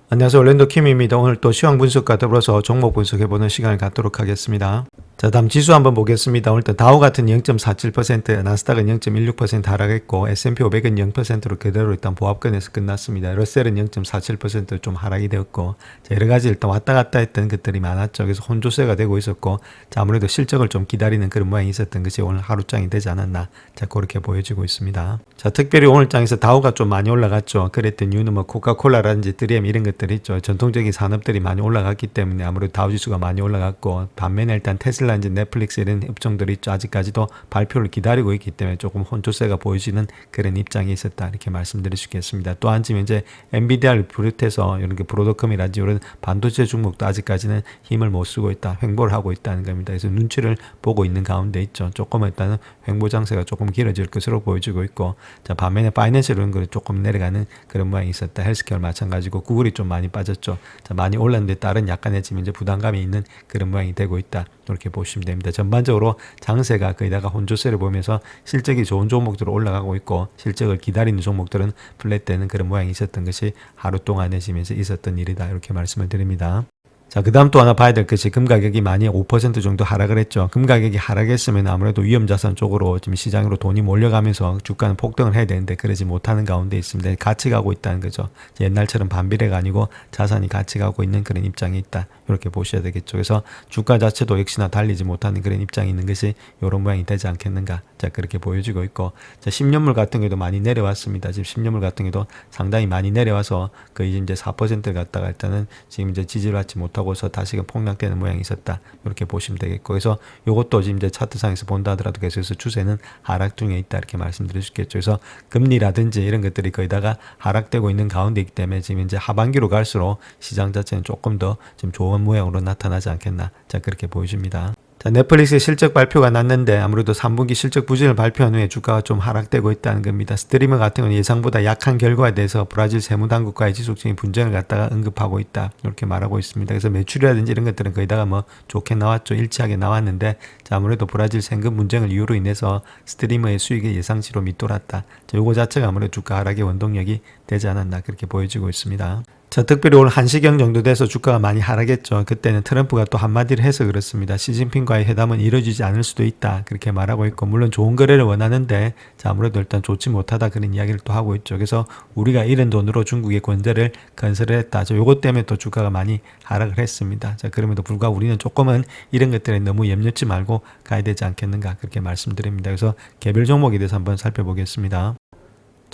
안녕하세요. 올랜도 킴입니다. 오늘 또 시황 분석과 더불어서 종목 분석해보는 시간을 갖도록 하겠습니다. 자, 다음 지수 한번 보겠습니다. 오늘 또 다우 같은 0.47%, 나스닥은 0.16% 하락했고 S&P 500은 0%로 그대로 일단 보합권에서 끝났습니다. 러셀은 0.47% 좀 하락이 되었고, 자, 여러 가지 일단 왔다 갔다 했던 것들이 많았죠. 그래서 혼조세가 되고 있었고, 자, 아무래도 실적을 좀 기다리는 그런 모양이 있었던 것이 오늘 하루장이 되지 않았나, 자, 그렇게 보여지고 있습니다. 자, 특별히 오늘 장에서 다우가 좀 많이 올라갔죠. 그랬던 이유는 뭐 코카콜라라든지 3M 이런 것들이 있죠. 전통적인 산업들이 많이 올라갔기 때문에 아무래도 다우지수가 많이 올라갔고, 반면에 일단 테슬라인지 넷플릭스 이런 업종들이 있죠. 아직까지도 발표를 기다리고 있기 때문에 조금 혼조세가 보여지는 그런 입장이 있었다, 이렇게 말씀드릴 수 있겠습니다. 또한 지금 이제 엔비디아를 비롯해서 이런 게 브로드컴이라든지 이런 반도체 종목도 아직까지는 힘을 못 쓰고 있다, 횡보를 하고 있다는 겁니다. 그래서 눈치를 보고 있는 가운데 있죠. 조금 일단은 횡보 장세가 조금 길어질 것으로 보여지고 있고, 자, 반면에 파이낸셜 이런 거 조금 내려가는 그런 모양이 있었다. 헬스케어 마찬가지고 구글이 좀 많이 빠졌죠. 자, 많이 올랐는데 다른 약간의 지금 이제 부담감이 있는 그런 모양이 되고 있다, 이렇게 보시면 됩니다. 전반적으로 장세가 거의다가 혼조세를 보면서 실적이 좋은 종목들은 올라가고 있고, 실적을 기다리는 종목들은 플랫되는 그런 모양이 있었던 것이 하루 동안에 지금 있었던 일이다, 이렇게 말씀을 드립니다. 자, 그 다음 또 하나 봐야 될 것이 금 가격이 많이 5% 정도 하락을 했죠. 금 가격이 하락했으면 아무래도 위험자산 쪽으로 지금 시장으로 돈이 몰려가면서 주가는 폭등을 해야 되는데 그러지 못하는 가운데 있습니다. 같이 가고 있다는 거죠. 옛날처럼 반비례가 아니고 자산이 같이 가고 있는 그런 입장이 있다, 이렇게 보셔야 되겠죠. 그래서 주가 자체도 역시나 달리지 못하는 그런 입장이 있는 것이 이런 모양이 되지 않겠는가, 자, 그렇게 보여지고 있고, 자, 10년물 같은 경우도 많이 내려왔습니다. 지금 10년물 같은 경우도 상당히 많이 내려와서 거의 이제 4%를 갖다가 일단은 지금 이제 지지를 받지 못하고서 다시금 폭락되는 모양이 있었다, 이렇게 보시면 되겠고, 그래서 이것도 지금 이제 차트상에서 본다 하더라도 계속해서 추세는 하락 중에 있다, 이렇게 말씀드릴 수 있겠죠. 그래서 금리라든지 이런 것들이 거의다가 하락되고 있는 가운데 있기 때문에 지금 이제 하반기로 갈수록 시장 자체는 조금 더 지금 좋은 모양으로 나타나지 않겠나, 자, 그렇게 보여집니다. 자, 넷플릭스의 실적 발표가 났는데 아무래도 3분기 실적 부진을 발표한 후에 주가가 좀 하락되고 있다는 겁니다. 스트리머 같은 경우는 예상보다 약한 결과에 대해서 브라질 세무당국과의 지속적인 분쟁을 갖다가 언급하고 있다, 이렇게 말하고 있습니다. 그래서 매출이라든지 이런 것들은 거의다가 뭐 좋게 나왔죠. 일치하게 나왔는데, 자, 아무래도 브라질 세금 분쟁을 이유로 인해서 스트리머의 수익이 예상치로 밑돌았다. 자, 요거 자체가 아무래도 주가 하락의 원동력이 되지 않았나, 그렇게 보여지고 있습니다. 자, 특별히 오늘 1시경 정도 돼서 주가가 많이 하락했죠. 그때는 트럼프가 또 한마디를 해서 그렇습니다. 시진핑과의 회담은 이루어지지 않을 수도 있다, 그렇게 말하고 있고, 물론 좋은 거래를 원하는데, 자, 아무래도 일단 좋지 못하다, 그런 이야기를 또 하고 있죠. 그래서 우리가 잃은 돈으로 중국의 권세를 건설을 했다. 요것 때문에 또 주가가 많이 하락을 했습니다. 자, 그럼에도 불구하고 우리는 조금은 이런 것들에 너무 염려치 말고 가야 되지 않겠는가, 그렇게 말씀드립니다. 그래서 개별 종목에 대해서 한번 살펴보겠습니다.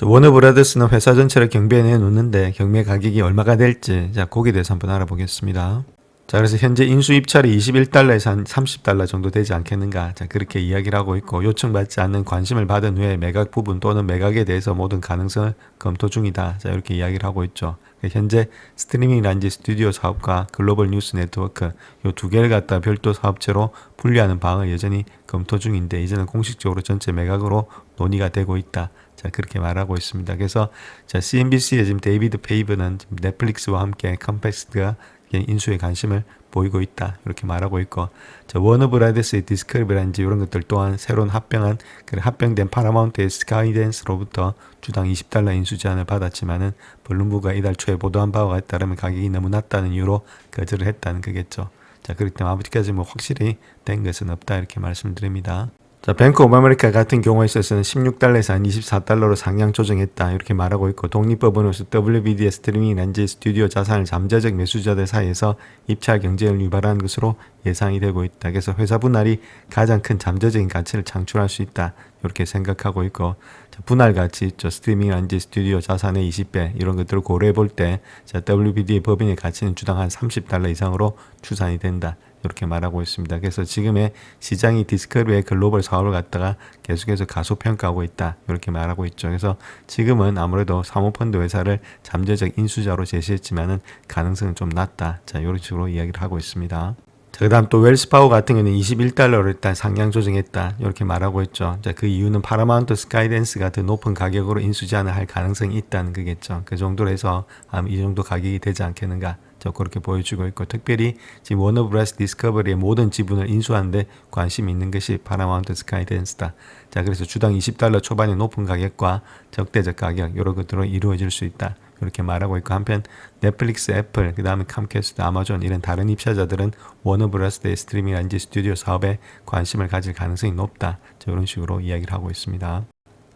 워너브라더스는 회사 전체를 경매에 놓는데 경매 가격이 얼마가 될지, 자, 거기에 대해서 한번 알아보겠습니다. 자, 그래서 현재 인수 입찰이 21달러에서 한 30달러 정도 되지 않겠는가, 자, 그렇게 이야기를 하고 있고, 요청받지 않는 관심을 받은 후에 매각 부분 또는 매각에 대해서 모든 가능성을 검토 중이다, 자, 이렇게 이야기를 하고 있죠. 현재 스트리밍 란지 스튜디오 사업과 글로벌 뉴스 네트워크 이 두 개를 갖다 별도 사업체로 분리하는 방안을 여전히 검토 중인데, 이제는 공식적으로 전체 매각으로 논의가 되고 있다, 자, 그렇게 말하고 있습니다. 그래서 자, CNBC의 지금 데이비드 페이브는 지금 넷플릭스와 함께 컴팩스트가 인수에 관심을 보이고 있다, 이렇게 말하고 있고, 자, 워너브라더스의 디스커버리라든지 이런 것들 또한 새로운 합병된 파라마운트의 스카이댄스로부터 주당 20달러 인수 제안을 받았지만은 블룸버그가 이달 초에 보도한 바와 따르면 가격이 너무 낮다는 이유로 거절을 했다는 거겠죠. 자, 그렇기 때문에 아직까지 뭐 확실히 된 것은 없다, 이렇게 말씀드립니다. 자, 뱅크 오브 아메리카 같은 경우에 있어서는 16달러에서 한 24달러로 상향 조정했다, 이렇게 말하고 있고, 독립법원으로서 WBD의 스트리밍 렌즈 스튜디오 자산을 잠재적 매수자들 사이에서 입찰 경쟁을 유발하는 것으로 예상이 되고 있다. 그래서 회사 분할이 가장 큰 잠재적인 가치를 창출할 수 있다, 이렇게 생각하고 있고, 자, 분할 가치 있죠. 스트리밍 렌즈 스튜디오 자산의 20배 이런 것들을 고려해 볼 때, 자, WBD의 법인의 가치는 주당 한 30달러 이상으로 추산이 된다, 이렇게 말하고 있습니다. 그래서 지금의 시장이 디스커버리의 글로벌 사업을 갖다가 계속해서 가소평가하고 있다, 이렇게 말하고 있죠. 그래서 지금은 아무래도 사모펀드 회사를 잠재적 인수자로 제시했지만은 가능성은 좀 낮다, 자, 이런 식으로 이야기를 하고 있습니다. 자, 그 다음 또 웰스파워 같은 경우는 21달러를 일단 상향 조정했다, 이렇게 말하고 있죠. 자, 그 이유는 파라마운트 스카이댄스가 더 높은 가격으로 인수 제안을 할 가능성이 있다는 거겠죠. 그 정도로 해서 이 정도 가격이 되지 않겠는가, 그렇게 보여주고 있고, 특별히 지금 워너브라더스 디스커버리의 모든 지분을 인수하는데 관심이 있는 것이 파라마운트 스카이댄스다. 자, 그래서 주당 20달러 초반의 높은 가격과 적대적 가격 이런 것들로 이루어질 수 있다, 이렇게 말하고 있고, 한편 넷플릭스, 애플, 그 다음에 컴캐스트, 아마존 이런 다른 입사자들은 워너브라더스의 스트리밍이라든지 스튜디오 사업에 관심을 가질 가능성이 높다. 자, 이런 식으로 이야기를 하고 있습니다.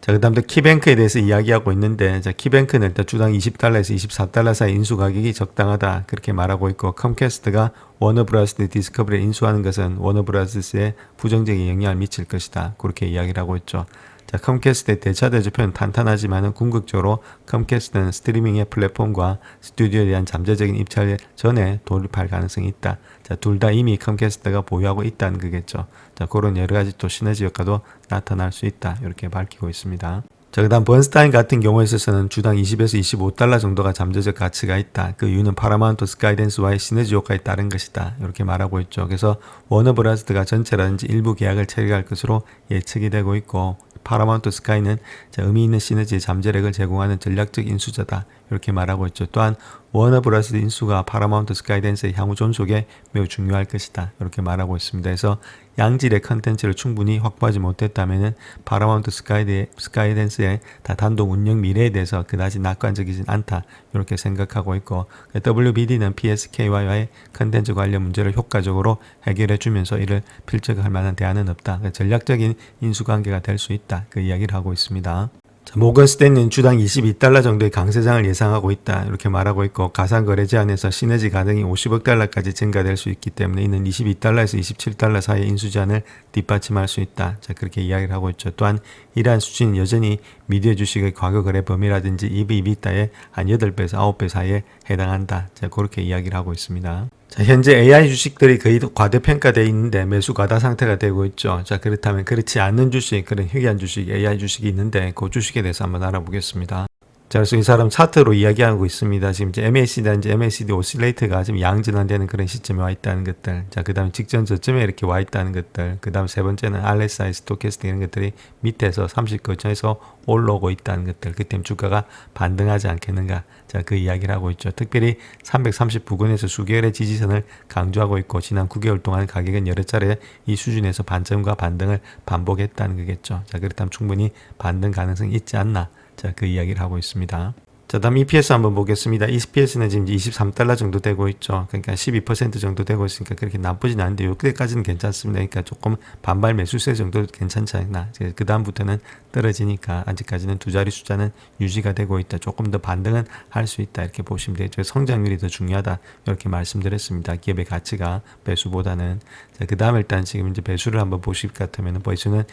자, 그 다음 또 키뱅크에 대해서 이야기하고 있는데, 자, 키뱅크는 일단 주당 20달러에서 24달러 사이 인수 가격이 적당하다. 그렇게 말하고 있고, 컴캐스트가 워너브라더스 디스커버리에 인수하는 것은 워너브라더스에 부정적인 영향을 미칠 것이다. 그렇게 이야기를 하고 있죠. 자, 컴캐스트의 대차 대조표는 탄탄하지만 궁극적으로 컴캐스트는 스트리밍의 플랫폼과 스튜디오에 대한 잠재적인 입찰 전에 돌입할 가능성이 있다. 자, 둘 다 이미 컴캐스트가 보유하고 있다는 거겠죠. 자, 그런 여러 가지 또 시너지 효과도 나타날 수 있다. 이렇게 밝히고 있습니다. 자, 그 다음 번스타인 같은 경우에 있어서는 주당 20에서 25달러 정도가 잠재적 가치가 있다. 그 이유는 파라마운트 스카이댄스와의 시너지 효과에 따른 것이다. 이렇게 말하고 있죠. 그래서 워너브라더스가 전체라든지 일부 계약을 체결할 것으로 예측이 되고 있고, 파라마운트 스카이는 의미 있는 시너지의 잠재력을 제공하는 전략적 인수자다. 이렇게 말하고 있죠. 또한 워너브라더스 인수가 파라마운트 스카이댄스의 향후 존속에 매우 중요할 것이다. 이렇게 말하고 있습니다. 그래서 양질의 컨텐츠를 충분히 확보하지 못했다면 파라마운트 스카이댄스의 단독 운영 미래에 대해서 그다지 낙관적이진 않다. 이렇게 생각하고 있고, WBD는 PSK와의 컨텐츠 관련 문제를 효과적으로 해결해 주면서 이를 필적할 만한 대안은 없다. 전략적인 인수관계가 될 수 있다. 그 이야기를 하고 있습니다. 자, 모건 스탠리는 주당 22달러 정도의 강세장을 예상하고 있다. 이렇게 말하고 있고, 가상거래 제한에서 시너지 가능이 50억 달러까지 증가될 수 있기 때문에 이는 22달러에서 27달러 사이의 인수 제한을 뒷받침할 수 있다. 자, 그렇게 이야기를 하고 있죠. 또한 이러한 수치는 여전히 미디어 주식의 과거 거래 범위라든지 EV/EBITDA의 한 8배에서 9배 사이에 해당한다. 자, 그렇게 이야기를 하고 있습니다. 자, 현재 AI 주식들이 거의 과대평가되어 있는데 매수 과다 상태가 되고 있죠. 자, 그렇다면 그렇지 않는 주식, 그런 희귀한 주식, AI 주식이 있는데 그 주식에 대해서 한번 알아보겠습니다. 자, 그래서 이 사람 차트로 이야기하고 있습니다. 지금 이제 MACD인지 MACD 오실레이터가 지금 양전환되는 그런 시점에 와 있다는 것들. 자, 그 다음에 직전 저점에 이렇게 와 있다는 것들. 그 다음 세 번째는 RSI, 스토캐스틱 이런 것들이 밑에서 30거점에서 올라오고 있다는 것들. 그때문에 주가가 반등하지 않겠는가. 자, 그 이야기를 하고 있죠. 특별히 330 부근에서 수개월의 지지선을 강조하고 있고, 지난 9개월 동안 가격은 여러 차례 이 수준에서 반점과 반등을 반복했다는 거겠죠. 자, 그렇다면 충분히 반등 가능성이 있지 않나. 자, 그 이야기를 하고 있습니다. 자, 다음 EPS 한번 보겠습니다. EPS는 지금 23달러 정도 되고 있죠. 그러니까 12% 정도 되고 있으니까 그렇게 나쁘진 않은데 요때까지는 괜찮습니다. 그러니까 조금 반발 매수세 정도 괜찮지 않나. 그 다음부터는 떨어지니까 아직까지는 두 자리 숫자는 유지가 되고 있다. 조금 더 반등은 할 수 있다. 이렇게 보시면 되죠. 성장률이 더 중요하다. 이렇게 말씀드렸습니다. 기업의 가치가 배수보다는. 자, 그 다음에 일단 지금 이제 배수를 한번 보실 것 같으면 배수는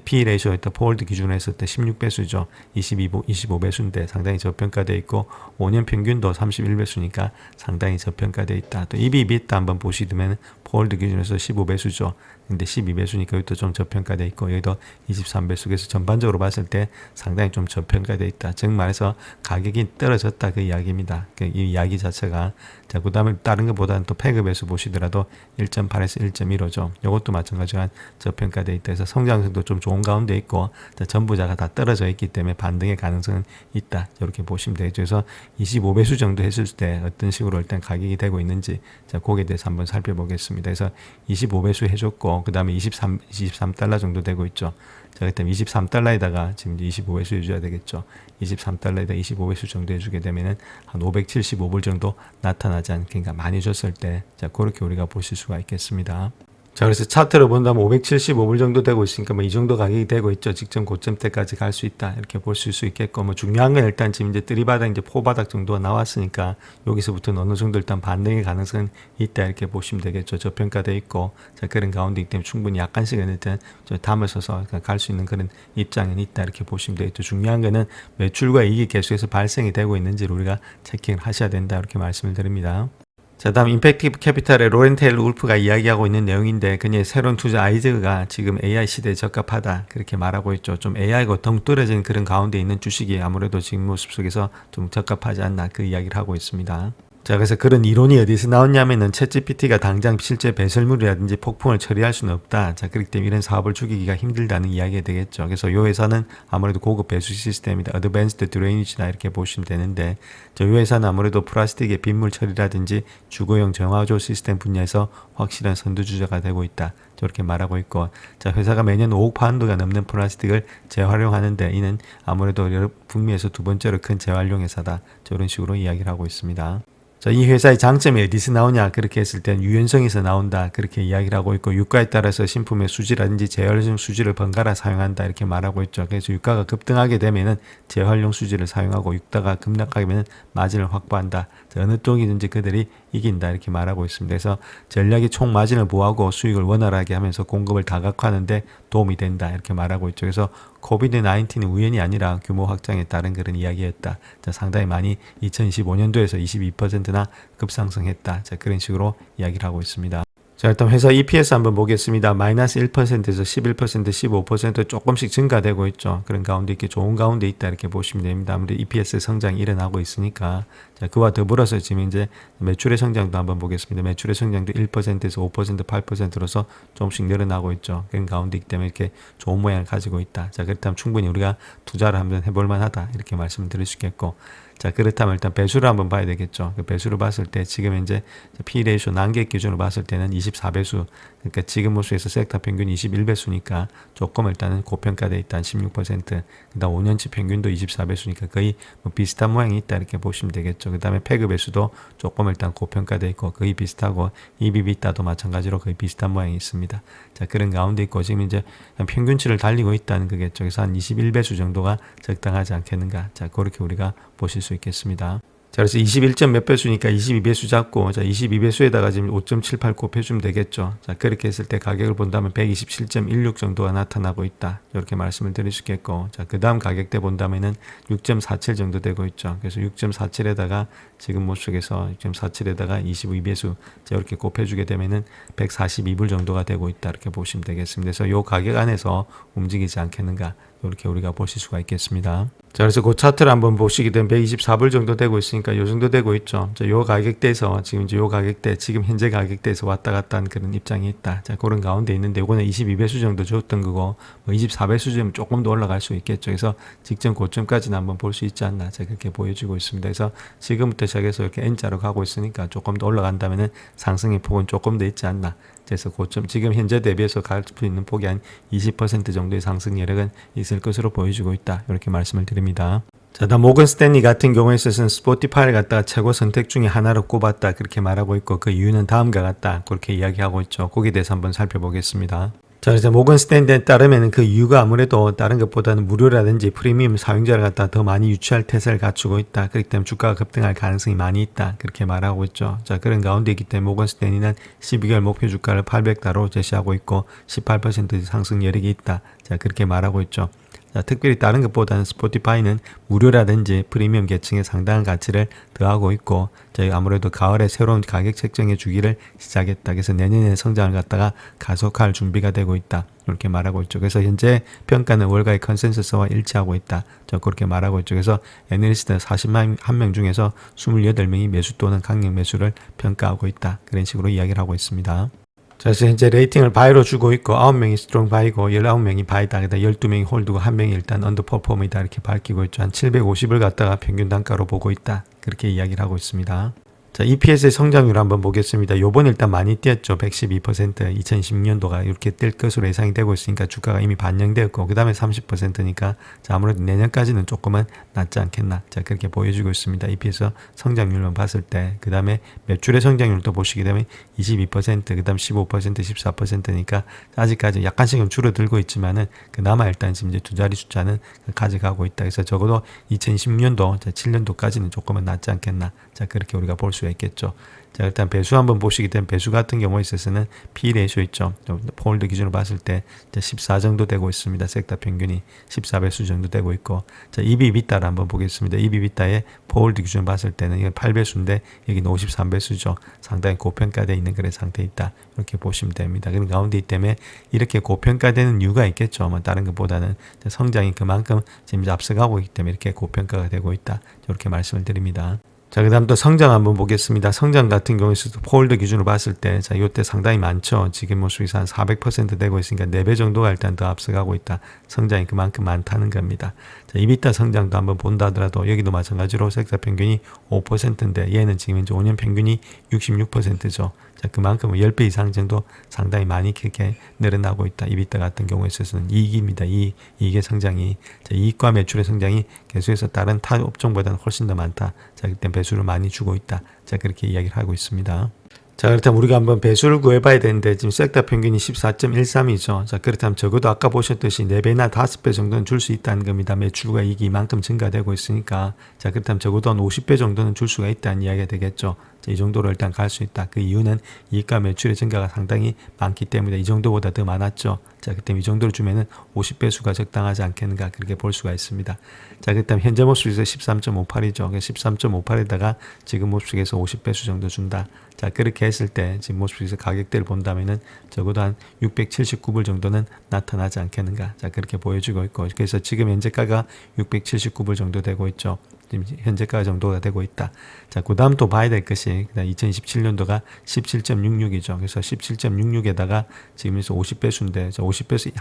P/E 레이쇼에다 포월드 기준으로 했을 때 16배수죠. 25배수인데 상당히 저평가되어 있고 5년 평균도 31배수니까 상당히 저평가되어 있다. 또 EV/EBITDA 한번 보시면 포월드 기준에서 15배수죠. 근데 12배수니까 이것도 좀 저평가되어 있고 여기도 23배수에서 전반적으로 봤을 때 상당히 좀 저평가되어 있다. 즉 말해서 가격이 떨어졌다 그 이야기입니다. 이 이야기 자체가. 자, 그 다음에 다른 것보다는 또 패그 배수 보시더라도 1.8에서 1.15죠. 이것도 마찬가지로 저평가되어 있다. 그래서 성장성도 좀 좋은 가운데 있고 전부자가 다 떨어져 있기 때문에 반등의 가능성은 있다. 이렇게 보시면 되죠. 그래서 25배수 정도 했을 때 어떤 식으로 일단 가격이 되고 있는지 자, 거기에 대해서 한번 살펴보겠습니다. 그래서 25배수 해줬고 그 다음에 23달러 정도 되고 있죠. 자, 그렇다면 23달러에다가 지금 25배수 해줘야 되겠죠. 23달러에다 25배수 정도 해주게 되면은 한 575불 정도 나타나지 않겠는가. 많이 줬을 때. 자, 그렇게 우리가 보실 수가 있겠습니다. 자, 그래서 차트로 본다면 575불 정도 되고 있으니까 이 정도 가격이 되고 있죠. 직전 고점대까지 갈 수 있다. 이렇게 보실 수 있겠고, 중요한 건 일단 지금 이제 뜨리바닥, 이제 포바닥 정도가 나왔으니까 여기서부터는 어느 정도 일단 반등의 가능성은 있다. 이렇게 보시면 되겠죠. 저평가되어 있고, 자, 그런 가운데이기 때문에 충분히 약간씩은 일단 담을 써서 갈 수 있는 그런 입장은 있다. 이렇게 보시면 되겠죠. 중요한 거는 매출과 이익이 계속해서 발생이 되고 있는지를 우리가 체킹을 하셔야 된다. 이렇게 말씀을 드립니다. 자, 다음 임팩티브 캐피탈의 로렌테일 울프가 이야기하고 있는 내용인데 그녀의 새로운 투자 아이디어가 지금 AI 시대에 적합하다 그렇게 말하고 있죠. 좀 AI가 덩떨어진 그런 가운데 있는 주식이 아무래도 지금 모습 속에서 좀 적합하지 않나 그 이야기를 하고 있습니다. 자, 그래서 그런 이론이 어디서 나왔냐면은 챗GPT가 당장 실제 배설물이라든지 폭풍을 처리할 수는 없다. 자, 그렇기 때문에 이런 사업을 죽이기가 힘들다는 이야기가 되겠죠. 그래서 이 회사는 아무래도 고급 배수 시스템이다. Advanced Drainage나 이렇게 보시면 되는데, 이 회사는 아무래도 플라스틱의 빗물 처리라든지 주거용 정화조 시스템 분야에서 확실한 선두주자가 되고 있다. 저렇게 말하고 있고, 자, 회사가 매년 5억 파운드가 넘는 플라스틱을 재활용하는데 이는 아무래도 북미에서 두 번째로 큰 재활용 회사다. 저런 식으로 이야기를 하고 있습니다. 자, 이 회사의 장점이 어디서 나오냐 그렇게 했을 땐 유연성에서 나온다 그렇게 이야기를 하고 있고, 유가에 따라서 신품의 수지라든지 재활용 수지를 번갈아 사용한다 이렇게 말하고 있죠. 그래서 유가가 급등하게 되면은 재활용 수지를 사용하고, 유가가 급락하게 되면 마진을 확보한다. 자, 어느 쪽이든지 그들이 이긴다 이렇게 말하고 있습니다. 그래서 전략이 총 마진을 보호하고 수익을 원활하게 하면서 공급을 다각화하는데 도움이 된다 이렇게 말하고 있죠. 그래서 코비드-19은 우연이 아니라 규모 확장에 따른 그런 이야기였다. 자, 상당히 많이 2025년도에서 22%나 급상승했다. 자, 그런 식으로 이야기를 하고 있습니다. 자, 일단 회사 EPS 한번 보겠습니다. 마이너스 1%에서 11%, 15% 조금씩 증가되고 있죠. 그런 가운데 이렇게 좋은 가운데 있다 이렇게 보시면 됩니다. 아무래도 EPS 성장이 일어나고 있으니까. 자, 그와 더불어서 지금 이제 매출의 성장도 한번 보겠습니다. 매출의 성장도 1%에서 5%, 8%로서 조금씩 늘어나고 있죠. 그런 가운데 있기 때문에 이렇게 좋은 모양을 가지고 있다. 자, 그렇다면 충분히 우리가 투자를 한번 해볼 만하다 이렇게 말씀을 드릴 수 있겠고, 자, 그렇다면 일단 배수를 한번 봐야 되겠죠. 그 배수를 봤을 때 지금 현재 P 레이쇼 난객 기준으로 봤을 때는 24배수, 그러니까 지금 모습에서 섹터 평균 21배수니까 조금 일단은 고평가되어 있다. 16%. 그다음 5년치 평균도 24배수니까 거의 뭐 비슷한 모양이 있다 이렇게 보시면 되겠죠. 그다음에 패그 배수도 조금 일단 고평가되어 있고 거의 비슷하고, EBITDA도 마찬가지로 거의 비슷한 모양이 있습니다. 자, 그런 가운데 있고 지금 이제 평균치를 달리고 있다는 거겠죠. 그래서 한 21배수 정도가 적당하지 않겠는가. 자, 그렇게 우리가 보실 수 있겠습니다. 자, 그래서 21점 몇 배수니까 22배수 잡고, 자, 22배수에다가 지금 5.78 곱해주면 되겠죠. 자, 그렇게 했을 때 가격을 본다면 127.16 정도가 나타나고 있다. 이렇게 말씀을 드릴 수 있겠고, 자, 그 다음 가격대 본다면은 6.47 정도 되고 있죠. 그래서 6.47에다가 지금 모습에서 6.47에다가 22배수, 자, 이렇게 곱해주게 되면은 142불 정도가 되고 있다. 이렇게 보시면 되겠습니다. 그래서 요 가격 안에서 움직이지 않겠는가. 이렇게 우리가 보실 수가 있겠습니다. 자, 그래서 그 차트를 한번 보시게 되면 124불 정도 되고 있으니까 요 정도 되고 있죠. 자, 요 가격대에서 지금 이제 요 가격대, 지금 현재 가격대에서 왔다 갔다 하는 그런 입장이 있다. 자, 그런 가운데 있는데 요거는 22배수 정도 줬던 거고, 뭐 24배수쯤 조금 더 올라갈 수 있겠죠. 그래서 직전 고점까지는 한번 볼 수 있지 않나. 자, 그렇게 보여지고 있습니다. 그래서 지금부터 시작해서 이렇게 N자로 가고 있으니까 조금 더 올라간다면은 상승의 폭은 조금 더 있지 않나. 그래서 고점, 지금 현재 대비해서 갈 수 있는 폭이 한 20% 정도의 상승 여력은 있을 것으로 보여지고 있다. 이렇게 말씀을 드립니다. 자, 다음 모건 스탠리 같은 경우에 있어서는 스포티파이를 갖다가 최고 선택 중에 하나로 꼽았다. 그렇게 말하고 있고, 그 이유는 다음과 같다. 그렇게 이야기하고 있죠. 거기에 대해서 한번 살펴보겠습니다. 자, 그래서 모건 스탠리에 따르면 그 이유가 아무래도 다른 것보다는 무료라든지 프리미엄 사용자를 갖다 더 많이 유치할 태세를 갖추고 있다. 그렇기 때문에 주가가 급등할 가능성이 많이 있다. 그렇게 말하고 있죠. 자, 그런 가운데 있기 때문에 모건 스탠리는 12개월 목표 주가를 800달러로 제시하고 있고 18% 상승 여력이 있다. 자, 그렇게 말하고 있죠. 자, 특별히 다른 것보다는 스포티파이는 무료라든지 프리미엄 계층에 상당한 가치를 더하고 있고, 저희 아무래도 가을에 새로운 가격 책정해 주기를 시작했다. 그래서 내년에 성장을 갖다가 가속할 준비가 되고 있다. 이렇게 말하고 있죠. 그래서 현재 평가는 월가의 컨센서스와 일치하고 있다. 저 그렇게 말하고 있죠. 그래서 애널리스트 40만 명 중에서 28명이 매수 또는 강력 매수를 평가하고 있다. 그런 식으로 이야기를 하고 있습니다. 자, 그래서 현재 레이팅을 바이로 주고 있고 9명이 스트롱 바이고 19명이 바이다. 그다음 12명이 홀드고 1명이 일단 언더퍼폼이다. 이렇게 밝히고 있죠. 한 750을 갖다가 평균 단가로 보고 있다. 그렇게 이야기를 하고 있습니다. 자, EPS의 성장률 한번 보겠습니다. 요번 일단 많이 뛰었죠. 112%, 2016년도가 이렇게 뛸 것으로 예상이 되고 있으니까 주가가 이미 반영되었고, 그 다음에 30%니까 자, 아무래도 내년까지는 조금은 낫지 않겠나. 자, 그렇게 보여주고 있습니다. EPS 성장률만 봤을 때, 그 다음에 매출의 성장률도 보시게 되면 22%, 그 다음 15%, 14%니까 아직까지 약간씩은 줄어들고 있지만은 그나마 일단 지금 이제 두 자리 숫자는 가져가고 있다. 그래서 적어도 2016년도, 7년도까지는 조금은 낫지 않겠나. 자, 그렇게 우리가 볼 수가 있겠죠. 자, 일단 배수 한번 보시게 되면 배수 같은 경우에 있어서는 P 레이쇼 있죠. 폴드 기준으로 봤을 때 14 정도 되고 있습니다. 섹터 평균이 14배수 정도 되고 있고, 자, EBITDA를 한번 보겠습니다. EBITDA의 폴드 기준으로 봤을 때는 이건 8배수인데 여기는 53배수죠. 상당히 고평가되어 있는 그런 상태에 있다. 이렇게 보시면 됩니다. 그런 가운데 이 때문에 이렇게 고평가되는 이유가 있겠죠. 다른 것보다는 성장이 그만큼 지금 앞서가고 있기 때문에 이렇게 고평가가 되고 있다. 이렇게 말씀을 드립니다. 자, 그 다음 또 성장 한번 보겠습니다. 성장 같은 경우에서도 폴드 기준으로 봤을 때, 자, 요때 상당히 많죠. 지금 모습에서 한 400% 되고 있으니까 4배 정도가 일단 더 앞서가고 있다. 성장이 그만큼 많다는 겁니다. 자, 이비타 성장도 한번 본다 하더라도 여기도 마찬가지로 섹터 평균이 5%인데 얘는 지금 이제 5년 평균이 66%죠. 자, 그만큼 10배 이상 정도 상당히 많이 크게 늘어나고 있다. 이비타 같은 경우에 있어서는 이익입니다. 이익의 성장이. 자, 이익과 매출의 성장이 계속해서 다른 타 업종보다는 훨씬 더 많다. 자, 그때 배수를 많이 주고 있다. 자, 그렇게 이야기를 하고 있습니다. 자, 그렇다면 우리가 한번 배수를 구해봐야 되는데 지금 섹터 평균이 14.13이죠. 자, 그렇다면 적어도 아까 보셨듯이 4배나 5배 정도는 줄 수 있다는 겁니다. 매출과 이익이 이만큼 증가되고 있으니까. 자, 그렇다면 적어도 한 50배 정도는 줄 수가 있다는 이야기가 되겠죠. 자, 이 정도로 일단 갈 수 있다. 그 이유는 이익과 매출의 증가가 상당히 많기 때문에 이 정도보다 더 많았죠. 자, 그때 이 정도를 주면은 50배수가 적당하지 않겠는가 그렇게 볼 수가 있습니다. 자, 그렇다면 현재 모습에서 13.58이죠. 13.58에다가 지금 모습에서 50배수 정도 준다. 자, 그렇게 했을 때 지금 모습에서 가격대를 본다면은 적어도 한 679불 정도는 나타나지 않겠는가. 자, 그렇게 보여주고 있고, 그래서 지금 현재가가 679불 정도 되고 있죠. 지금 현재가 정도가 되고 있다. 자, 그 다음 또 봐야 될 것이 2027년도가 17.66이죠. 그래서 17.66에다가 지금에서 50배수인데 50배수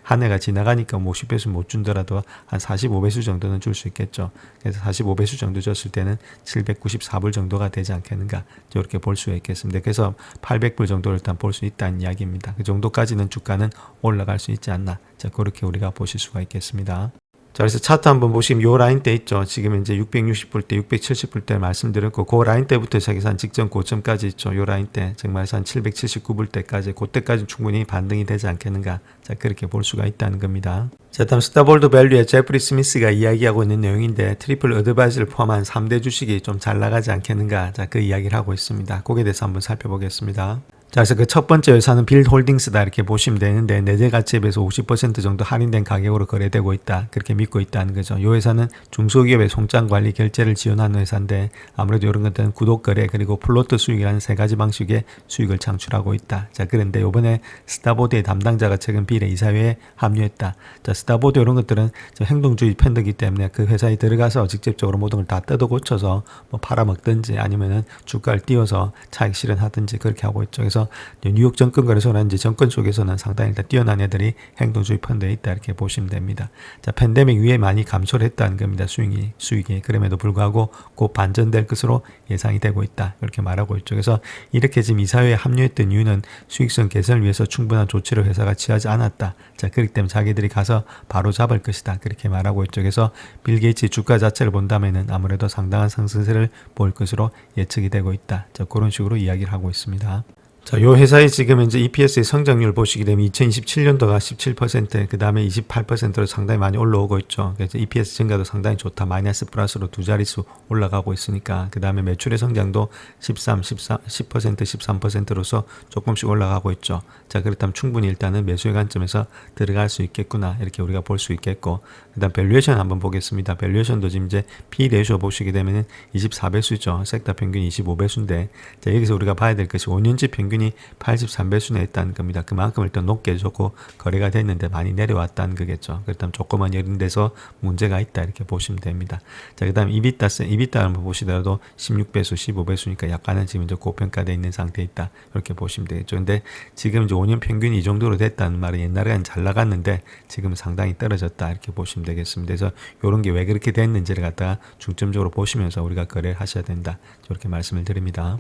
한 해가 지나가니까 50배수 못 준더라도 한 45배수 정도는 줄 수 있겠죠. 그래서 45배수 정도 줬을 때는 794불 정도가 되지 않겠는가. 이렇게 볼 수 있겠습니다. 그래서 800불 정도를 일단 볼 수 있다는 이야기입니다. 그 정도까지는 주가는 올라갈 수 있지 않나. 자, 그렇게 우리가 보실 수가 있겠습니다. 자, 그래서 차트 한번 보시면 요 라인대 있죠. 지금 이제 660불 때, 670불 때 말씀드렸고, 그 라인대부터 시작해서 한 직전 고점까지 있죠. 요 라인대, 정말 한 779불 때까지, 그때까지 충분히 반등이 되지 않겠는가. 자, 그렇게 볼 수가 있다는 겁니다. 자, 다음 스타볼드 밸류의 제프리 스미스가 이야기하고 있는 내용인데, 트리플 어드바이즈를 포함한 3대 주식이 좀 잘 나가지 않겠는가. 자, 그 이야기를 하고 있습니다. 거기에 대해서 한번 살펴보겠습니다. 자, 그래서 그 첫 번째 회사는 빌홀딩스다 이렇게 보시면 되는데 내재 가치에 비해서 50% 정도 할인된 가격으로 거래되고 있다. 그렇게 믿고 있다는 거죠. 이 회사는 중소기업의 송장 관리 결제를 지원하는 회사인데 아무래도 이런 것들은 구독 거래 그리고 플로트 수익이라는 세 가지 방식의 수익을 창출하고 있다. 자, 그런데 이번에 스타보드의 담당자가 최근 빌의 이사회에 합류했다. 자, 스타보드 이런 것들은 행동주의 팬들이기 때문에 그 회사에 들어가서 직접적으로 모든 걸 다 뜯어 고쳐서 뭐 팔아먹든지 아니면은 주가를 띄워서 차익 실현하든지 그렇게 하고 있죠. 그래서 뉴욕 정권거래소는 이제 정권 쪽에서는 상당히 일단 뛰어난 애들이 행동주의 펀드에 있다 이렇게 보시면 됩니다. 자, 팬데믹 위에 많이 감소를 했다는 겁니다. 수익이 그럼에도 불구하고 곧 반전될 것으로 예상이 되고 있다 이렇게 말하고 있죠. 그래서 이렇게 지금 이사회에 합류했던 이유는 수익성 개선을 위해서 충분한 조치를 회사가 취하지 않았다. 자, 그렇기 때문에 자기들이 가서 바로 잡을 것이다 그렇게 말하고 있죠. 그래서 빌 게이츠 주가 자체를 본다면은 아무래도 상당한 상승세를 볼 것으로 예측이 되고 있다. 자, 그런 식으로 이야기를 하고 있습니다. 자, 요 회사의 지금 이제 EPS의 성장률 보시게 되면 2027년도가 17%, 그 다음에 28%로 상당히 많이 올라오고 있죠. 그래서 EPS 증가도 상당히 좋다. 마이너스 플러스로 두 자릿수 올라가고 있으니까. 그 다음에 매출의 성장도 10%, 13%로서 조금씩 올라가고 있죠. 자, 그렇다면 충분히 일단은 매수의 관점에서 들어갈 수 있겠구나. 이렇게 우리가 볼 수 있겠고. 그 다음 밸류에이션 한번 보겠습니다. 밸류에이션도 지금 이제 P 레이쇼 보시게 되면은 24배수죠. 섹터 평균 25배수인데. 자, 여기서 우리가 봐야 될 것이 5년치 평균 83배수나 있다는 겁니다. 그만큼 일단 높게 해줬고 거래가 됐는데 많이 내려왔다는 거겠죠. 그렇다면 조그만 이런 데서 문제가 있다 이렇게 보시면 됩니다. 자, 그 다음 이비타 한번 보시더라도 16배수, 15배수니까 약간은 지금 이제 고평가되어 있는 상태에 있다 이렇게 보시면 되겠죠. 근데 지금 이제 5년 평균이 이 정도로 됐다는 말은 옛날에는 잘 나갔는데 지금 상당히 떨어졌다 이렇게 보시면 되겠습니다. 그래서 이런 게 왜 그렇게 됐는지를 갖다가 중점적으로 보시면서 우리가 거래를 하셔야 된다 이렇게 말씀을 드립니다.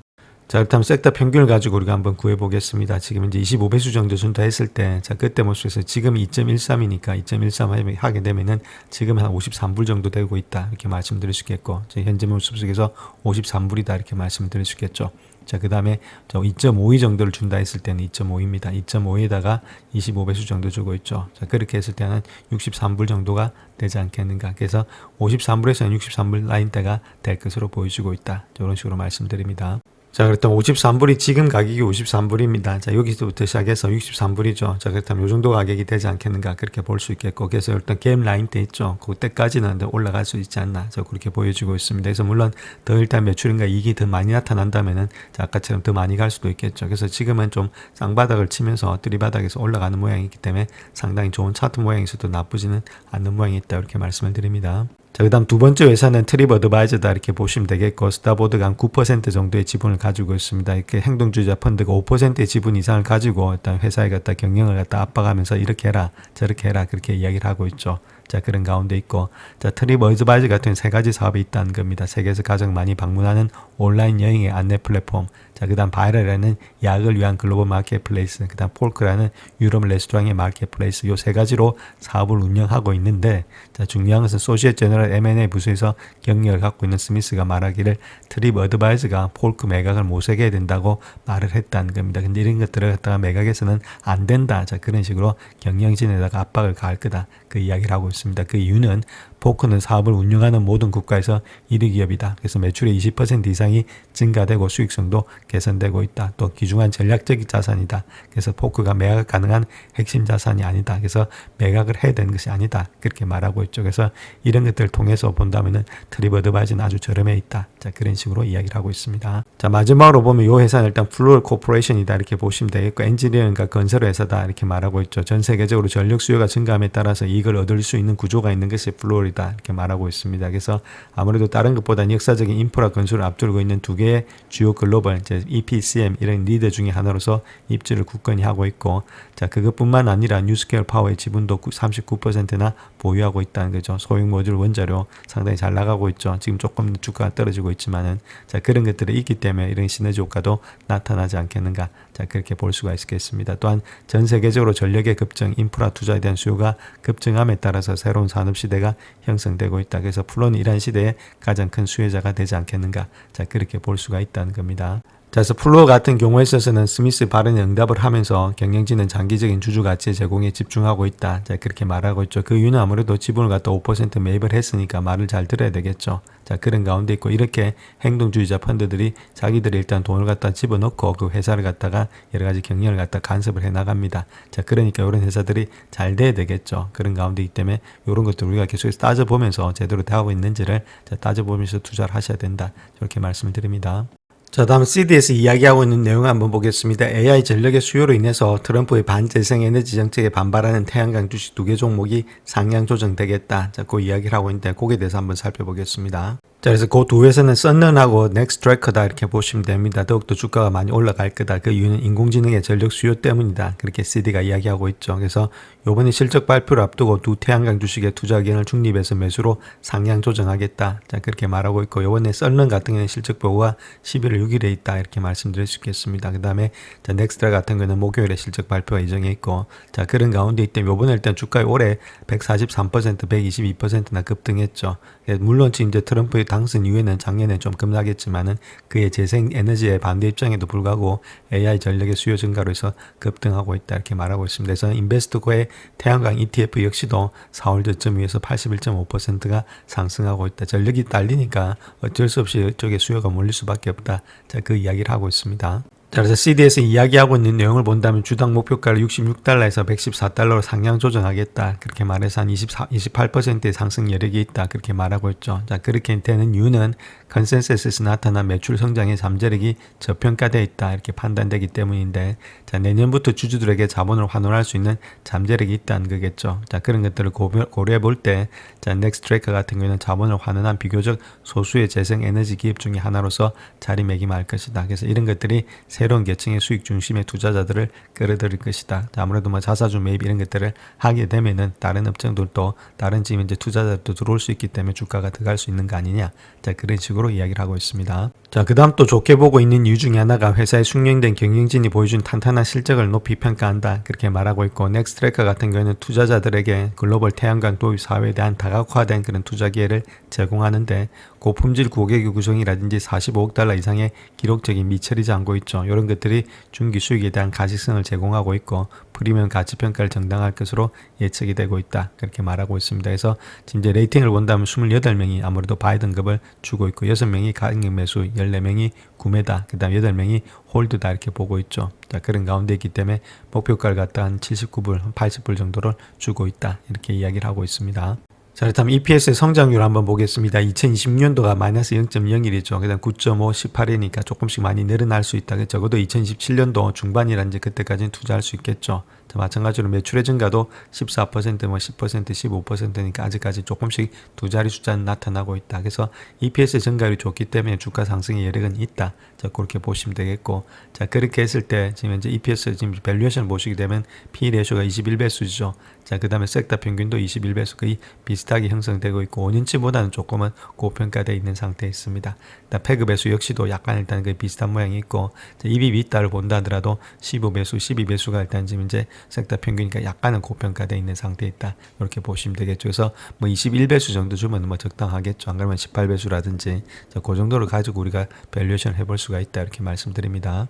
자, 그렇다면 섹터 평균을 가지고 우리가 한번 구해보겠습니다. 지금 이제 25배수 정도 준다 했을 때, 자, 그때 모습에서 지금 2.13이니까 2.13 하게 되면은 지금 한 53불 정도 되고 있다. 이렇게 말씀드릴 수 있겠고, 현재 모습 속에서 53불이다. 이렇게 말씀드릴 수 있겠죠. 자, 그 다음에 2.52 정도를 준다 했을 때는 2.5입니다. 2.5에다가 25배수 정도 주고 있죠. 자, 그렇게 했을 때는 63불 정도가 되지 않겠는가. 그래서 53불에서는 63불 라인대가 될 것으로 보여주고 있다. 이런 식으로 말씀드립니다. 자, 그렇다면 53불이 지금 가격이 53불입니다. 자, 여기서부터 시작해서 63불이죠. 자, 그렇다면 이 정도 가격이 되지 않겠는가 그렇게 볼 수 있겠고, 그래서 일단 갭 라인 때 있죠. 그때까지는 올라갈 수 있지 않나, 저 그렇게 보여지고 있습니다. 그래서 물론 더 일단 매출인가 이익이 더 많이 나타난다면은 자, 아까처럼 더 많이 갈 수도 있겠죠. 그래서 지금은 좀 쌍바닥을 치면서 뜨리바닥에서 올라가는 모양이기 때문에 상당히 좋은 차트 모양에서도 나쁘지는 않는 모양이 있다, 이렇게 말씀을 드립니다. 자, 그 다음 두 번째 회사는 트립 어드바이저다, 이렇게 보시면 되겠고, 스타보드가 한 9% 정도의 지분을 가지고 있습니다. 이렇게 행동주의자 펀드가 5%의 지분 이상을 가지고 일단 회사에 갖다 경영을 갖다 압박하면서 이렇게 해라 저렇게 해라 그렇게 이야기를 하고 있죠. 자, 그런 가운데 있고, 자, 트립 어드바이저 같은 세 가지 사업이 있다는 겁니다. 세계에서 가장 많이 방문하는 온라인 여행의 안내 플랫폼, 자, 그 다음 바이럴이라는 약을 위한 글로벌 마켓플레이스, 그 다음 폴크라는 유럽 레스토랑의 마켓플레이스, 요 세 가지로 사업을 운영하고 있는데, 자, 중요한 것은 소시엣 제너럴 M&A 부서에서 경력을 갖고 있는 스미스가 말하기를 트립 어드바이저가 폴크 매각을 모색해야 된다고 말을 했다는 겁니다. 근데 이런 것들을 갖다가 매각해서는 안 된다, 자, 그런 식으로 경영진에다가 압박을 가할 거다, 그 이야기를 하고 있습니다. 그 이유는 포크는 사업을 운영하는 모든 국가에서 1위 기업이다. 그래서 매출의 20% 이상이 증가되고 수익성도 개선되고 있다. 또 귀중한 전략적인 자산이다. 그래서 포크가 매각 가능한 핵심 자산이 아니다. 그래서 매각을 해야 되는 것이 아니다. 그렇게 말하고 있죠. 그래서 이런 것들을 통해서 본다면은 트립 어드바이저는 아주 저렴해 있다. 자, 그런 식으로 이야기를 하고 있습니다. 자, 마지막으로 보면 이 회사는 일단 플루얼 코퍼레이션이다, 이렇게 보시면 되겠고, 엔지니어링과 건설 회사다, 이렇게 말하고 있죠. 전 세계적으로 전력 수요가 증가함에 따라서 이익을 얻을 수 있는 구조가 있는 것이 플루얼이다, 이렇게 말하고 있습니다. 그래서 아무래도 다른 것보다는 역사적인 인프라 건설을 앞두고 있는 두 개의 주요 글로벌 이제 EPCM 이런 리더 중에 하나로서 입지를 굳건히 하고 있고, 자, 그것뿐만 아니라 뉴스케일 파워의 지분도 39%나 보유하고 있다는 거죠. 소형 모듈 원자료 상당히 잘 나가고 있죠. 지금 조금 주가가 떨어지고 있지만은, 자, 그런 것들이 있기 때문에 이런 시너지 효과도 나타나지 않겠는가, 자, 그렇게 볼 수가 있겠습니다. 또한 전 세계적으로 전력의 급증, 인프라 투자에 대한 수요가 급증함에 따라서 새로운 산업 시대가 형성되고 있다. 그래서 플로는 이러한 시대에 가장 큰 수혜자가 되지 않겠는가, 자, 그렇게 볼 수가 있다는 겁니다. 자, 그래서 플로어 같은 경우에 있어서는 스미스 발언에 응답을 하면서 경영진은 장기적인 주주 가치 제공에 집중하고 있다, 자, 그렇게 말하고 있죠. 그 이유는 아무래도 지분을 갖다 5% 매입을 했으니까 말을 잘 들어야 되겠죠. 자, 그런 가운데 있고, 이렇게 행동주의자 펀드들이 자기들이 일단 돈을 갖다 집어넣고 그 회사를 갖다가 여러 가지 경영을 갖다 간섭을 해 나갑니다. 자, 그러니까 이런 회사들이 잘 돼야 되겠죠. 그런 가운데이기 때문에 이런 것들 우리가 계속해서 따져보면서 제대로 되고 있는지를 따져보면서 투자를 하셔야 된다, 이렇게 말씀을 드립니다. 자, 다음 CD에서 이야기하고 있는 내용 한번 보겠습니다. AI 전력의 수요로 인해서 트럼프의 반재생 에너지 정책에 반발하는 태양광 주식 두 개 종목이 상향 조정되겠다, 자, 그 이야기를 하고 있는데 거기에 대해서 한번 살펴보겠습니다. 자, 그래서 그 두 회사는 썬런하고 넥스트래커다, 이렇게 보시면 됩니다. 더욱더 주가가 많이 올라갈 거다. 그 이유는 인공지능의 전력 수요 때문이다, 그렇게 CD가 이야기하고 있죠. 그래서 요번에 실적 발표를 앞두고 두 태양광 주식의 투자 의견을 중립해서 매수로 상향 조정하겠다, 자, 그렇게 말하고 있고, 요번에 썬런 같은 경우는 실적 보고가 11월 6일에 있다, 이렇게 말씀드릴 수 있겠습니다. 그 다음에 넥스트라 같은 경우는 목요일에 실적 발표가 예정해 있고, 자, 그런 가운데 있다면 요번에 일단 주가에 올해 143%, 122%나 급등했죠. 물론 지금 이제 트럼프의 당선 이후에는 작년에 좀 급락했지만은 그의 재생 에너지의 반대 입장에도 불구하고 AI 전력의 수요 증가로 해서 급등하고 있다, 이렇게 말하고 있습니다. 그래서 인베스트코의 태양광 ETF 역시도 4월 저점 위에서 81.5%가 상승하고 있다. 전력이 딸리니까 어쩔 수 없이 이쪽에 수요가 몰릴 수밖에 없다, 자, 그 이야기를 하고 있습니다. 자, 그래서 CD에서 이야기하고 있는 내용을 본다면 주당 목표가를 66달러에서 114달러로 상향 조정하겠다, 그렇게 말해서 한 28%의 상승 여력이 있다, 그렇게 말하고 있죠. 자, 그렇게 되는 이유는 컨센서스에서 나타난 매출 성장의 잠재력이 저평가되어 있다, 이렇게 판단되기 때문인데, 자, 내년부터 주주들에게 자본을 환원할 수 있는 잠재력이 있다는 거겠죠. 자, 그런 것들을 고려해 볼 때, 자, 넥스트래커 같은 경우에는 자본을 환원한 비교적 소수의 재생 에너지 기업 중에 하나로서 자리매김할 것이다. 그래서 이런 것들이 새로운 계층의 수익 중심의 투자자들을 끌어들일 것이다. 자, 아무래도 뭐 자사주 매입 이런 것들을 하게 되면은 다른 업종들도 다른 지금 이제 투자자들도 들어올 수 있기 때문에 주가가 더 갈 수 있는 거 아니냐, 자, 그런 식으로 이야기를 하고 있습니다. 자, 그 다음 또 좋게 보고 있는 이유 중에 하나가 회사의 숙련된 경영진이 보여준 탄탄한 실적을 높이 평가한다, 그렇게 말하고 있고, 넥스트래커 같은 경우에는 투자자들에게 글로벌 태양광 도입 사업에 대한 다각화된 그런 투자 기회를 제공하는데, 고품질 고객의 구성이라든지 45억 달러 이상의 기록적인 미처리지 않고 있죠. 이런 것들이 중기 수익에 대한 가시성을 제공하고 있고, 프리미엄 가치 평가를 정당할 것으로 예측이 되고 있다, 그렇게 말하고 있습니다. 그래서 지금 이제 레이팅을 본다면 28명이 아무래도 바이든급을 주고 있고 6명이 가격 매수, 14명이 구매다, 그 다음 8명이 홀드다 이렇게 보고 있죠. 자, 그런 가운데 있기 때문에 목표가를 갖다 한 79불, 80불 정도를 주고 있다 이렇게 이야기를 하고 있습니다. 자, 그렇다면 EPS의 성장률 한번 보겠습니다. 2020년도가 마이너스 0.01이죠. 그다음 9.5, 18이니까 조금씩 많이 늘어날 수 있다. 적어도 2027년도 중반이라든지 그때까지는 투자할 수 있겠죠. 자, 마찬가지로 매출의 증가도 14%, 뭐 10%, 15%니까 아직까지 조금씩 두 자리 숫자는 나타나고 있다. 그래서 EPS 증가율이 좋기 때문에 주가 상승의 여력은 있다. 자, 그렇게 보시면 되겠고, 자, 그렇게 했을 때 지금 현재 EPS 지금 밸류에이션을 보시게 되면 P 레이쇼가 21배수죠. 자, 그 다음에 섹터 평균도 21배수 거의 비슷하게 형성되고 있고 5년치보다는 조금은 고평가되어 있는 상태에 있습니다. 패그 배수 역시도 약간 일단 그 비슷한 모양이 있고, 자, EBB 있다를 본다 하더라도 15배수, 12배수가 일단 지금 이제 섹터 평균이니까 약간은 고평가되어 있는 상태에 있다. 이렇게 보시면 되겠죠. 그래서 뭐 21배수 정도 주면 뭐 적당하겠죠. 안 그러면 18배수라든지 자, 그 정도를 가지고 우리가 밸류에이션 해볼 수가 있다. 이렇게 말씀드립니다.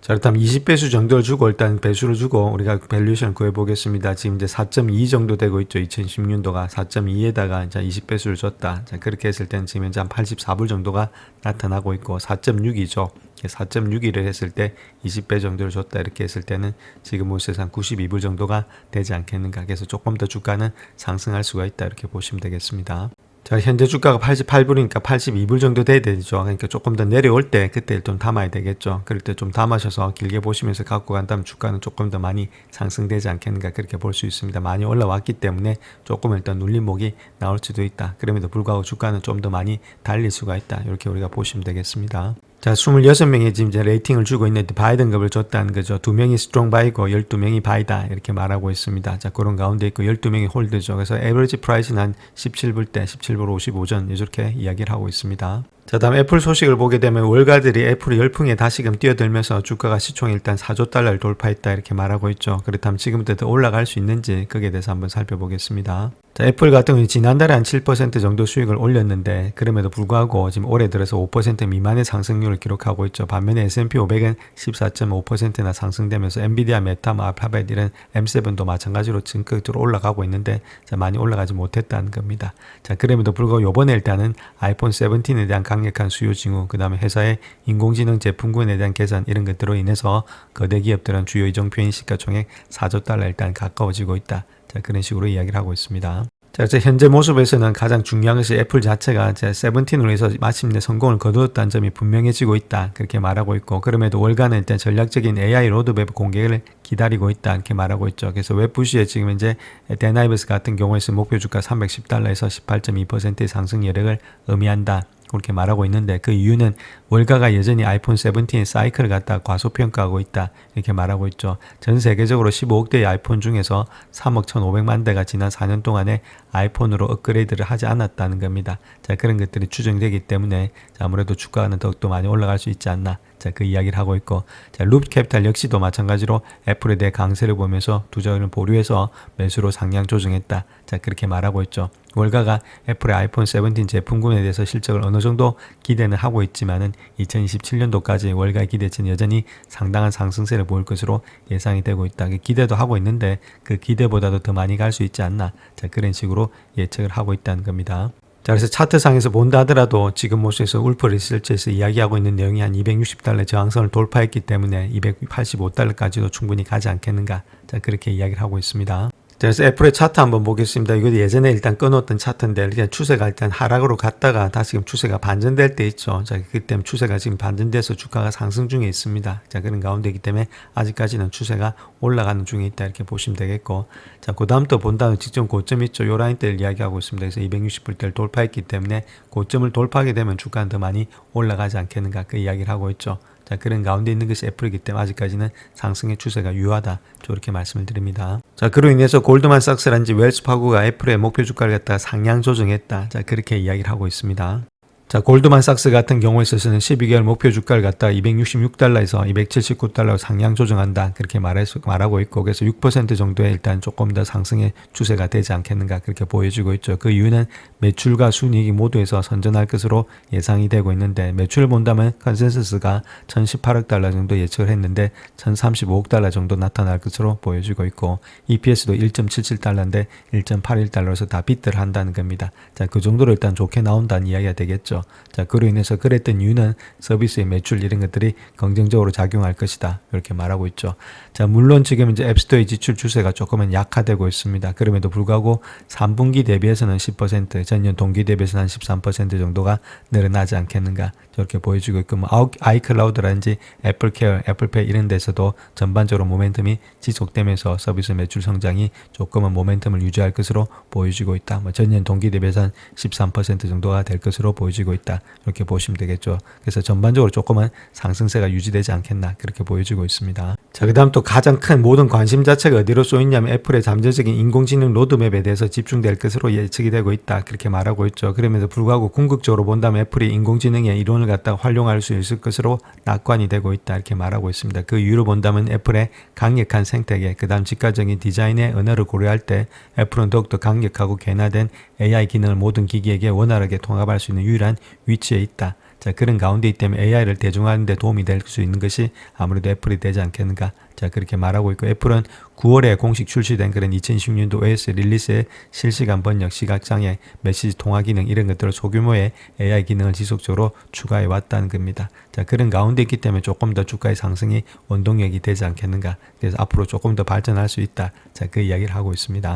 자, 그렇다면 20배수 정도를 주고 일단 배수를 주고 우리가 밸류에이션 구해보겠습니다. 지금 이제 4.2 정도 되고 있죠. 2016년도가 4.2에다가 이제 20배수를 줬다. 자, 그렇게 했을 때는 지금 현재 한 84불 정도가 나타나고 있고 4.6이죠. 4.61을 했을 때 20배 정도를 줬다 이렇게 했을 때는 지금 모습에서 한 92불 정도가 되지 않겠는가. 그래서 조금 더 주가는 상승할 수가 있다 이렇게 보시면 되겠습니다. 자, 현재 주가가 88불이니까 82불 정도 돼야 되죠. 그러니까 조금 더 내려올 때 그때 좀 담아야 되겠죠. 그럴 때 좀 담아셔서 길게 보시면서 갖고 간다면 주가는 조금 더 많이 상승되지 않겠는가 그렇게 볼 수 있습니다. 많이 올라왔기 때문에 조금 일단 눌림목이 나올 수도 있다. 그럼에도 불구하고 주가는 좀 더 많이 달릴 수가 있다. 이렇게 우리가 보시면 되겠습니다. 자, 26명이 지금 이제 레이팅을 주고 있는데 바이든급을 줬다는 거죠. 2명이 스트롱 바이고 12명이 바이다 이렇게 말하고 있습니다. 자, 그런 가운데 있고 12명이 홀드죠. 그래서 에버리지 프라이스는 한 17불대, 17불 55전 이렇게 이야기를 하고 있습니다. 자, 다음 애플 소식을 보게 되면 월가들이 애플이 열풍에 다시금 뛰어들면서 주가가 시총 일단 4조 달러를 돌파했다 이렇게 말하고 있죠. 그렇다면 지금부터 더 올라갈 수 있는지 거기에 대해서 한번 살펴보겠습니다. 자, 애플 같은 경우는 지난달에 한 7% 정도 수익을 올렸는데 그럼에도 불구하고 지금 올해 들어서 5% 미만의 상승률을 기록하고 있죠. 반면에 S&P 500은 14.5%나 상승되면서 엔비디아, 메타, 알파벳 이런 M7도 마찬가지로 증가적으로 올라가고 있는데 자, 많이 올라가지 못했다는 겁니다. 자, 그럼에도 불구하고 이번에 일단은 아이폰 17에 대한 강력한 수요 징후, 그 다음에 회사의 인공지능 제품군에 대한 개선 이런 것들로 인해서 거대 기업들은 주요 이정표인 시가총액 4조 달러 일단 가까워지고 있다. 자, 그런 식으로 이야기를 하고 있습니다. 자, 그래서 현재 모습에서는 가장 중요한 것이 애플 자체가 이제 17으로 해서 마침내 성공을 거두었다는 점이 분명해지고 있다. 그렇게 말하고 있고, 그럼에도 월간은 일단 전략적인 AI 로드맵 공개를 기다리고 있다. 이렇게 말하고 있죠. 그래서 웹부시에 지금 이제 데나이버스 같은 경우에서 목표 주가 310달러에서 18.2%의 상승 여력을 의미한다. 그렇게 말하고 있는데 그 이유는 월가가 여전히 아이폰 17의 사이클을 갖다 과소평가하고 있다 이렇게 말하고 있죠. 전 세계적으로 15억대의 아이폰 중에서 3억 1,500만 대가 지난 4년 동안에 아이폰으로 업그레이드를 하지 않았다는 겁니다. 자, 그런 것들이 추정되기 때문에 아무래도 주가는 더욱더 많이 올라갈 수 있지 않나. 자, 그 이야기를 하고 있고, 자, 룹캐피탈 역시도 마찬가지로 애플에 대해 강세를 보면서 투자를 보류해서 매수로 상향 조정했다. 자, 그렇게 말하고 있죠. 월가가 애플의 아이폰 17 제품군에 대해서 실적을 어느 정도 기대는 하고 있지만은 2027년도까지 월가의 기대치는 여전히 상당한 상승세를 보일 것으로 예상이 되고 있다. 기대도 하고 있는데 그 기대보다도 더 많이 갈 수 있지 않나. 자, 그런 식으로 예측을 하고 있다는 겁니다. 자, 그래서 차트상에서 본다 하더라도 지금 모습에서 울프 리서치에서 이야기하고 있는 내용이 한 260달러의 저항선을 돌파했기 때문에 285달러까지도 충분히 가지 않겠는가. 자, 그렇게 이야기를 하고 있습니다. 자, 그래서 애플의 차트 한번 보겠습니다. 이거 예전에 일단 끊었던 차트인데 일단 추세가 일단 하락으로 갔다가 다시 지금 추세가 반전될 때 있죠. 자, 그렇기 때문에 추세가 지금 반전돼서 주가가 상승 중에 있습니다. 자, 그런 가운데이기 때문에 아직까지는 추세가 올라가는 중에 있다 이렇게 보시면 되겠고, 자, 그 다음 또 본다면 직전 고점 있죠. 요 라인대를 이야기하고 있습니다. 그래서 260불대를 돌파했기 때문에 고점을 돌파하게 되면 주가는 더 많이 올라가지 않겠는가 그 이야기를 하고 있죠. 자, 그런 가운데 있는 것이 애플이기 때문에 아직까지는 상승의 추세가 유효하다. 저렇게 말씀을 드립니다. 자, 그로 인해서 골드만삭스라든지 웰스파고가 애플의 목표 주가를 갖다가 상향 조정했다. 자, 그렇게 이야기를 하고 있습니다. 자, 골드만삭스 같은 경우에 있어서는 12개월 목표 주가를 갖다 266달러에서 279달러로 상향 조정한다. 그렇게 말하고 있고, 그래서 6% 정도의 일단 조금 더 상승의 추세가 되지 않겠는가 그렇게 보여지고 있죠. 그 이유는 매출과 순이익이 모두에서 선전할 것으로 예상이 되고 있는데, 매출을 본다면 컨센서스가 1,018억 달러 정도 예측을 했는데 1,035억 달러 정도 나타날 것으로 보여지고 있고, EPS도 1.77달러인데 1.81달러에서 다 비트를 한다는 겁니다. 자, 그 정도로 일단 좋게 나온다는 이야기가 되겠죠. 있죠. 자, 그로 인해서 그랬던 이유는 서비스의 매출 이런 것들이 긍정적으로 작용할 것이다. 이렇게 말하고 있죠. 자, 물론 지금 이제 앱스토어의 지출 추세가 조금은 약화되고 있습니다. 그럼에도 불구하고 3분기 대비해서는 10%, 전년 동기 대비해서는 한 13% 정도가 늘어나지 않겠는가. 저렇게 보여지고 있고, 뭐 아이클라우드라든지 애플케어, 애플페이 이런 데서도 전반적으로 모멘텀이 지속되면서 서비스 매출 성장이 조금은 모멘텀을 유지할 것으로 보여지고 있다. 뭐 전년 동기 대비해서 한 13% 정도가 될 것으로 보여지고 있다. 이렇게 보시면 되겠죠. 그래서 전반적으로 조금은 상승세가 유지되지 않겠나 그렇게 보여지고 있습니다. 자, 그 다음 또 가장 큰 모든 관심 자체가 어디로 쏘이냐면 애플의 잠재적인 인공지능 로드맵에 대해서 집중될 것으로 예측이 되고 있다. 그렇게 말하고 있죠. 그럼에도 불구하고 궁극적으로 본다면 애플이 인공지능의 이론을 갖다가 활용할 수 있을 것으로 낙관이 되고 있다. 이렇게 말하고 있습니다. 그 이유로 본다면 애플의 강력한 생태계, 그 다음 직관적인 디자인의 언어를 고려할 때 애플은 더욱더 강력하고 개나된 AI 기능을 모든 기기에게 원활하게 통합할 수 있는 유일한 위치에 있다. 자, 그런 가운데 있기 때문에 AI를 대중화하는 데 도움이 될 수 있는 것이 아무래도 애플이 되지 않겠는가. 자, 그렇게 말하고 있고, 애플은 9월에 공식 출시된 그런 2016년도 OS 릴리스의 실시간 번역, 시각장애, 메시지 통화 기능 이런 것들을 소규모의 AI 기능을 지속적으로 추가해 왔다는 겁니다. 자, 그런 가운데 있기 때문에 조금 더 주가의 상승이 원동력이 되지 않겠는가. 그래서 앞으로 조금 더 발전할 수 있다. 자, 그 이야기를 하고 있습니다.